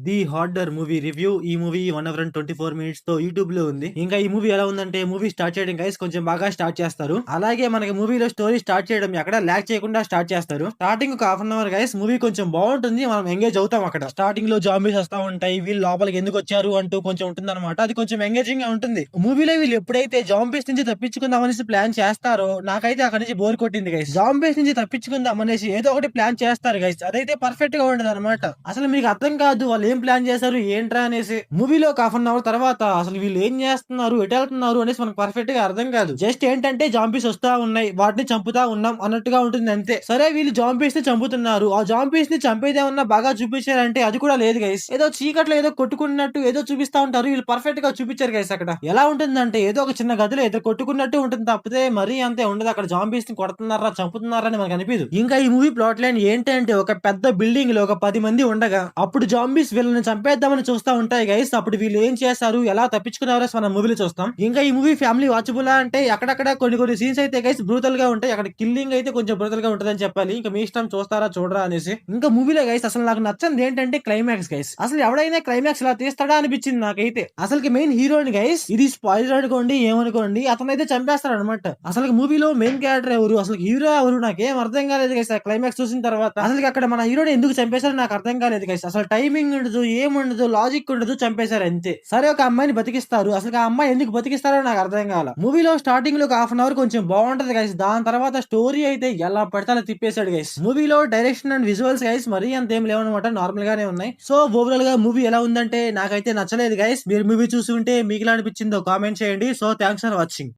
The harder movie review. ఈ movie 1 hour and 24 minutes తో YouTube లో ఉంది. ఇంకా ఈ మూవీ ఎలా ఉందంటే, మూవీ స్టార్ట్ చేయడం గైస్ కొంచెం బాగా స్టార్ట్ చేస్తారు. అలాగే మనకి మూవీలో స్టోరీ స్టార్ట్ చేయడం ఎక్కడ ల్యాక్ చేయకుండా స్టార్ట్ చేస్తారు. స్టార్టింగ్ ఒక half an hour guys movie కొంచెం బాగుంటుంది, మనం ఎంగేజ్ అవుతాం. అక్కడ స్టార్టింగ్ లో జాంబీస్ వస్తా ఉంటాయి, వీళ్ళు లోపలికి ఎందుకు వచ్చారు అంటూ కొంచెం ఉంటుంది అనమాట. అది కొంచెం ఎంగేజింగ్ గా ఉంటుంది. మూవీలో వీళ్ళు ఎప్పుడైతే జాంబీస్ నుంచి తప్పించుకుందాం అనేసి ప్లాన్ చేస్తారో, నాకైతే అక్కడ నుంచి బోర్ కొట్టింది గైస్. జాంబీస్ నుంచి తప్పించుకుందాం అనేసి ఏదో ఒకటి ప్లాన్ చేస్తారు గైస్, అదైతే పర్ఫెక్ట్ గా ఉండదు అనమాట. అసలు మీకు అర్థం కాదు వాళ్ళు ఏం ప్లాన్ చేశారు ఏంట్రా అనేసి. మూవీలో ఒక హాఫ్ అన్ అవర్ తర్వాత అసలు వీళ్ళు ఏం చేస్తున్నారు, ఎటు వెళ్తున్నారు అనేసి మనకు పర్ఫెక్ట్ గా అర్థం కాదు. జస్ట్ ఏంటంటే జాంబీస్ వస్తా ఉన్నాయి, వాటిని చంపుతా ఉన్నాం అన్నట్టుగా ఉంటుంది అంతే. సరే వీళ్ళు జాంబీస్ ని చంపుతున్నారు, ఆ జాంబీస్ ని చంపేదేమన్నా బాగా చూపించారంటే అది కూడా లేదు గైస్. ఏదో చీకట్లో ఏదో కొట్టుకున్నట్టు ఏదో చూపిస్తా ఉంటారు, వీళ్ళు పర్ఫెక్ట్ గా చూపించారు గైస్. అక్కడ ఎలా ఉంటుందంటే ఏదో ఒక చిన్న గదిలో ఏదో కొట్టుకున్నట్టు ఉంటుంది తప్పితే మరీ అంతే ఉండదు. అక్కడ జాంబీస్ ని కొడుతున్నారా చంపుతున్నారా అని మనకు అనిపించదు. ఇంకా ఈ మూవీ ప్లాట్ లైన్ ఏంటంటే, ఒక పెద్ద బిల్డింగ్ లో ఒక 10 మంది ఉండగా అప్పుడు జాంబీస్ వీళ్ళని చంపేద్దామని చూస్తా ఉంటాయి గైస్. అప్పుడు వీళ్ళు ఏం చేశారు, ఎలా తప్పించుకున్నారో మనం మూవీలో చూస్తాం. ఇంకా ఈ మూవీ ఫ్యామిలీ వాచబుల్ అంటే అక్కడక్కడ కొన్ని సీన్స్ అయితే గైస్ బ్రూతల్ గా ఉంటాయి. అక్కడ కిల్లింగ్ అయితే కొంచెం బ్రూతల్ గా ఉంటదని చెప్పాలి. ఇంకా మీ ఇష్టం చూస్తారా చూడరా అనేసి. ఇంకా మూవీలో గైస్ అసలు నాకు నచ్చంది ఏంటంటే క్లైమాక్స్ గైస్. అసలు ఎవడైనా క్లైమాక్స్ ఇలా తీస్తాడా అనిపించింది నాకైతే. అసలు మెయిన్ హీరోయిన్ గైస్, ఇది స్పాయిలర్ అనుకోండి ఏమనుకోండి, అతనైతే చంపేస్తాడు అనమాట. అసలు మూవీలో మెయిన్ క్యారెక్టర్ ఎవరు, అసలు హీరో ఎవరు నాకేం అర్థం కాలేదు గైస్. క్లైమాక్స్ చూసిన తర్వాత అసలు అక్కడ మన హీరోని ఎందుకు చంపేశారో నాకు అర్థం కాలేదు గైస్. అసలు టైమింగ్ ఉండదు, ఏముండదు, లాజిక్ ఉండదు, చంపేశారు అంతే. సరే ఒక అమ్మాయిని బతికిస్తారు, అసలు ఆ అమ్మాయి ఎందుకు బతికిస్తారో నాకు అర్థం కాల. మూవీలో స్టార్టింగ్ లో ఒక హాఫ్ అన్ అవర్ కొంచెం బాగుంటది గైస్, దాని తర్వాత స్టోరీ అయితే ఎలా పడితే అలా తిప్పేశాడు గైస్. మూవీలో డైరెక్షన్ అండ్ విజువల్స్ గైస్ మరీ అంత ఏం లేవనమాట, నార్మల్ గానే ఉన్నాయి. సో ఓవరాల్ గా మూవీ ఎలా ఉందంటే నాకైతే నచ్చలేదు గైస్. మీరు మూవీ చూసి ఉంటే మీకు ఎలా అనిపించిందో కామెంట్ చేయండి. So thanks for watching.